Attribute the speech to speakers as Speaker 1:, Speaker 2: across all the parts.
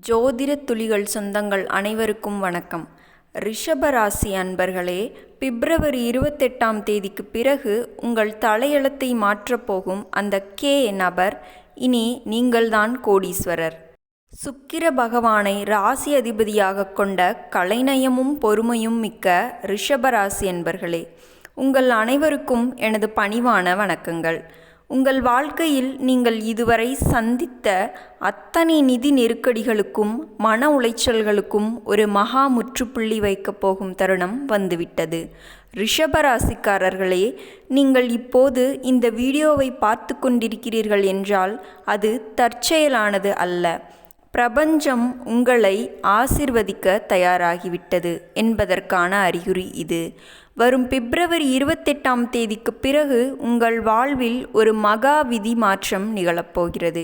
Speaker 1: ஜோதிட துளிகள் சொந்தங்கள் அனைவருக்கும் வணக்கம். ரிஷபராசி அன்பர்களே, பிப்ரவரி 28ஆம் தேதிக்கு பிறகு உங்கள் தலையெழுத்தை மாற்றப்போகும் அந்த கே நபர் இனி நீங்கள்தான் கோடீஸ்வரர். சுக்கிர பகவானை ராசி அதிபதியாக கொண்ட கலைநயமும் பொறுமையும் மிக்க ரிஷபராசி அன்பர்களே, உங்கள் அனைவருக்கும் எனது பணிவான வணக்கங்கள். உங்கள் வாழ்க்கையில் நீங்கள் இதுவரை சந்தித்த அத்தனை நிதி நெருக்கடிகளுக்கும் மன உளைச்சல்களுக்கும் ஒரு மகா முற்றுப்புள்ளி வைக்கப் போகும் தருணம் வந்துவிட்டது. ரிஷபராசிக்காரர்களே, நீங்கள் இப்போது இந்த வீடியோவை பார்த்து கொண்டிருக்கிறீர்கள் என்றால் அது தற்செயலானது அல்ல. பிரபஞ்சம் உங்களை ஆசிர்வதிக்க தயாராகிவிட்டது என்பதற்கான அறிகுறி இது. வரும் பிப்ரவரி 28ஆம் தேதிக்கு பிறகு உங்கள் வாழ்வில் ஒரு மகா விதி மாற்றம் நிகழப்போகிறது.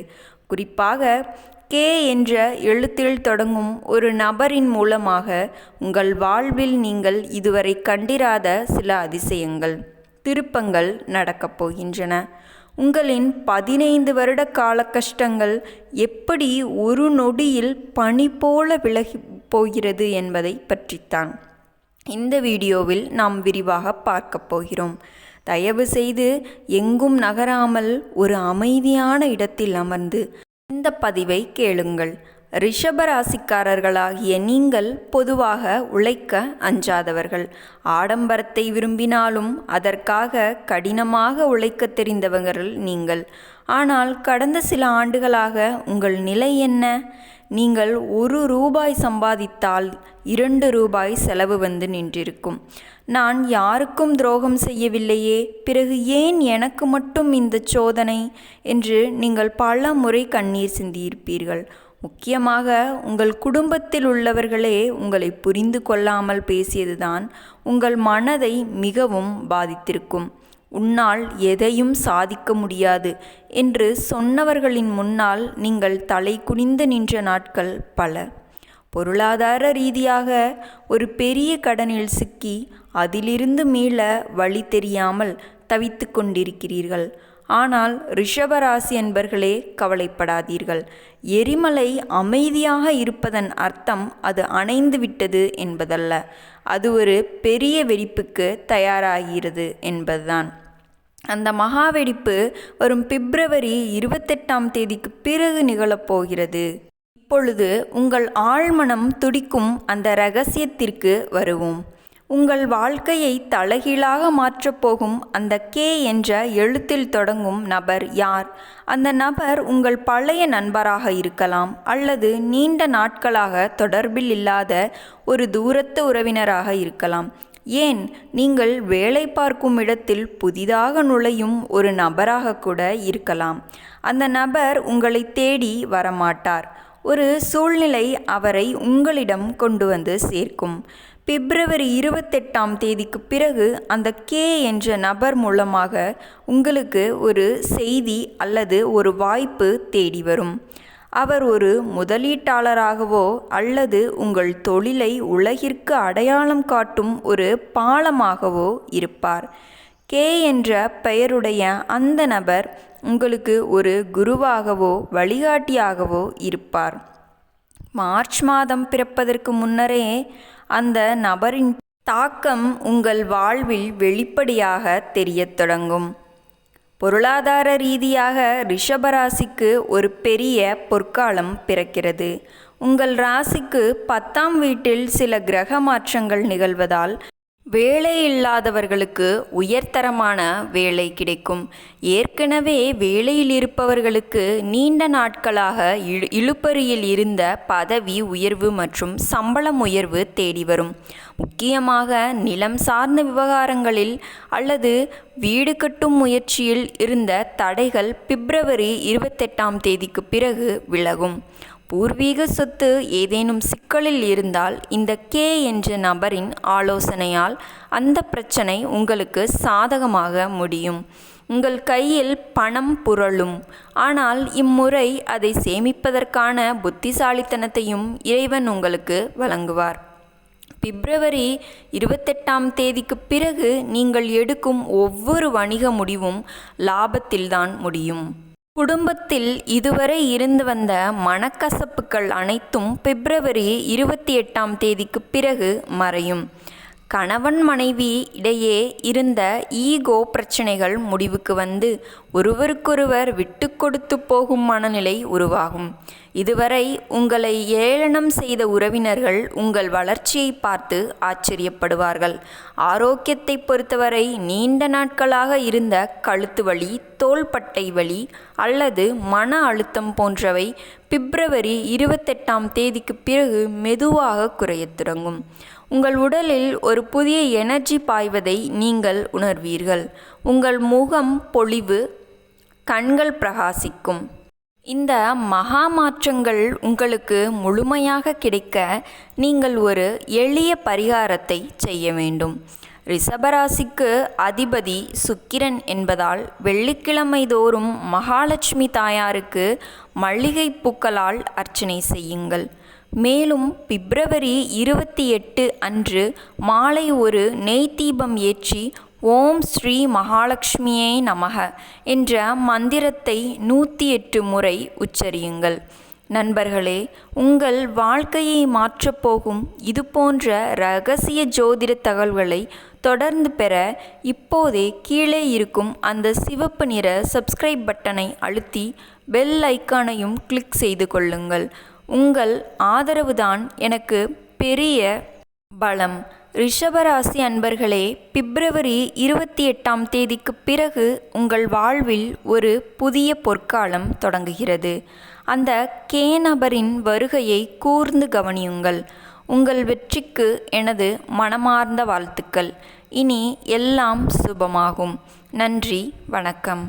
Speaker 1: குறிப்பாக கே என்ற எழுத்தில் தொடங்கும் ஒரு நபரின் மூலமாக உங்கள் வாழ்வில் நீங்கள் இதுவரை கண்டிராத சில அதிசயங்கள், திருப்பங்கள் நடக்கப் போகின்றன. உங்களின் 15 வருட கால கஷ்டங்கள் எப்படி ஒரு நொடியில் பனி போல விலகி போகிறது என்பதை பற்றித்தான் இந்த வீடியோவில் நாம் விரிவாக பார்க்கப் போகிறோம். தயவு செய்து எங்கும் நகராமல் ஒரு அமைதியான இடத்தில் அமர்ந்து இந்த பதிவை கேளுங்கள். ரிஷபராசிக்காரர்களாகிய நீங்கள் பொதுவாக உழைக்க அஞ்சாதவர்கள். ஆடம்பரத்தை விரும்பினாலும் அதற்காக கடினமாக உழைக்க தெரிந்தவர்கள் நீங்கள். ஆனால் கடந்த சில ஆண்டுகளாக உங்கள் நிலை என்ன? நீங்கள் ₹1 சம்பாதித்தால் ₹2 செலவு வந்து நின்றிருக்கும். நான் யாருக்கும் துரோகம் செய்யவில்லையே, பிறகு ஏன் எனக்கு மட்டும் இந்த சோதனை என்று நீங்கள் பல முறை கண்ணீர் சிந்தியிருப்பீர்கள். முக்கியமாக உங்கள் குடும்பத்தில் உள்ளவர்களே உங்களை புரிந்து கொள்ளாமல் பேசியதுதான் உங்கள் மனதை மிகவும் பாதித்திருக்கும். உன்னால் எதையும் சாதிக்க முடியாது என்று சொன்னவர்களின் முன்னால் நீங்கள் தலை குனிந்து நின்ற நாட்கள் பல. பொருளாதார ரீதியாக ஒரு பெரிய கடனில் சிக்கி அதிலிருந்து மீள வழி தெரியாமல் தவித்து கொண்டிருக்கிறீர்கள். ஆனால் ரிஷபராசி என்பர்களே, கவலைப்படாதீர்கள். எரிமலை அமைதியாக இருப்பதன் அர்த்தம் அது அணைந்து விட்டது என்பதல்ல, அது ஒரு பெரிய வெடிப்புக்கு தயாராகிறது என்பதுதான். அந்த மகா வெடிப்பு வரும் பிப்ரவரி 28ஆம் தேதிக்கு பிறகு நிகழப்போகிறது. இப்பொழுது உங்கள் ஆழ்மனம் துடிக்கும் அந்த இரகசியத்திற்கு வருவோம். உங்கள் வாழ்க்கையை தலைகீழாக மாற்றப்போகும் அந்த கே என்ற எழுத்தில் தொடங்கும் நபர் யார்? அந்த நபர் உங்கள் பழைய நண்பராக இருக்கலாம், அல்லது நீண்ட நாட்களாக தொடர்பில் இல்லாத ஒரு தூரத்து உறவினராக இருக்கலாம். ஏன், நீங்கள் வேலை பார்க்கும் இடத்தில் புதிதாக நுழையும் ஒரு நபராக கூட இருக்கலாம். அந்த நபர் உங்களை தேடி வரமாட்டார். ஒரு சூழ்நிலை அவரை உங்களிடம் கொண்டு வந்து சேர்க்கும். பிப்ரவரி 28ஆம் தேதிக்கு பிறகு அந்த கே என்ற நபர் மூலமாக உங்களுக்கு ஒரு செய்தி அல்லது ஒரு வாய்ப்பு தேடி வரும். அவர் ஒரு முதலீட்டாளராகவோ அல்லது உங்கள் தொழிலை உலகிற்கு அடையாளம் காட்டும் ஒரு பாலமாகவோ இருப்பார். கே என்ற பெயருடைய அந்த நபர் உங்களுக்கு ஒரு குருவாகவோ வழிகாட்டியாகவோ இருப்பார். மார்ச் மாதம் பிறப்பதற்கு முன்னரே அந்த நபரின் தாக்கம் உங்கள் வாழ்வில் வெளிப்படையாக தெரியத் தொடங்கும். பொருளாதார ரீதியாக ரிஷபராசிக்கு ஒரு பெரிய பொற்காலம் பிறக்கிறது. உங்கள் ராசிக்கு 10ஆம் வீட்டில் சில கிரக மாற்றங்கள் நிகழ்வதால் வேலை இல்லாதவர்களுக்கு உயர்தரமான வேலை கிடைக்கும். ஏற்கனவே வேலையில் இருப்பவர்களுக்கு நீண்ட நாட்களாக இழுபறியில் இருந்த பதவி உயர்வு மற்றும் சம்பளம் உயர்வு தேடி வரும். முக்கியமாக நிலம் சார்ந்த விவகாரங்களில் அல்லது வீடு கட்டும் முயற்சியில் இருந்த தடைகள் பிப்ரவரி 28ஆம் தேதிக்கு பிறகு விலகும். பூர்வீக சொத்து ஏதேனும் சிக்கலில் இருந்தால் இந்த கே என்ற நபரின் ஆலோசனையால் அந்த பிரச்சனை உங்களுக்கு சாதகமாக முடியும். உங்கள் கையில் பணம் புரளும். ஆனால் இம்முறை அதை சேமிப்பதற்கான புத்திசாலித்தனத்தையும் இறைவன் உங்களுக்கு வழங்குவார். பிப்ரவரி 28ஆம் தேதிக்கு பிறகு நீங்கள் எடுக்கும் ஒவ்வொரு வணிக முடிவும் லாபத்தில்தான் முடியும். குடும்பத்தில் இதுவரை இருந்து வந்த மனக்கசப்புகள் அனைத்தும் பிப்ரவரி 28ஆம் தேதிக்குப் பிறகு மறையும். கணவன் மனைவி இடையே இருந்த ஈகோ பிரச்சனைகள் முடிவுக்கு வந்து ஒருவருக்கொருவர் விட்டு கொடுத்து போகும் மனநிலை உருவாகும். இதுவரை உங்களை ஏளனம் செய்த உறவினர்கள் உங்கள் வளர்ச்சியை பார்த்து ஆச்சரியப்படுவார்கள். ஆரோக்கியத்தை பொறுத்தவரை நீண்ட நாட்களாக இருந்த கழுத்து வலி, தோள்பட்டை வலி அல்லது மன அழுத்தம் போன்றவை பிப்ரவரி 28ஆம் தேதிக்கு பிறகு மெதுவாக குறையத் தொடங்கும். உங்கள் உடலில் ஒரு புதிய எனர்ஜி பாய்வதை நீங்கள் உணர்வீர்கள். உங்கள் முகம் பொலிவு, கண்கள் பிரகாசிக்கும். இந்த மகா மாற்றங்கள் உங்களுக்கு முழுமையாக கிடைக்க நீங்கள் ஒரு எளிய பரிகாரத்தை செய்ய வேண்டும். ரிஷபராசிக்கு அதிபதி சுக்கிரன் என்பதால் வெள்ளிக்கிழமை தோறும் மகாலட்சுமி தாயாருக்கு மல்லிகை பூக்களால் அர்ச்சனை செய்யுங்கள். மேலும் பிப்ரவரி 28 அன்று மாலை ஒரு நெய் தீபம் ஏற்றி ஓம் ஸ்ரீ மகாலட்சுமியே நமக என்ற மந்திரத்தை 108 முறை உச்சரியுங்கள். நண்பர்களே, உங்கள் வாழ்க்கையை மாற்றப்போகும் இதுபோன்ற இரகசிய ஜோதிட தகவல்களை தொடர்ந்து பெற இப்போதே கீழே இருக்கும் அந்த சிவப்பு நிற சப்ஸ்கிரைப் பட்டனை அழுத்தி பெல் ஐக்கானையும் கிளிக் செய்து கொள்ளுங்கள். உங்கள் ஆதரவுதான் எனக்கு பெரிய பலம். ரிஷபராசி அன்பர்களே, பிப்ரவரி 28ஆம் தேதிக்கு பிறகு உங்கள் வாழ்வில் ஒரு புதிய பொற்காலம் தொடங்குகிறது. அந்த நபரின் வருகையை கூர்ந்து கவனியுங்கள். உங்கள் வெற்றிக்கு எனது மனமார்ந்த வாழ்த்துக்கள். இனி எல்லாம் சுபமாகும். நன்றி, வணக்கம்.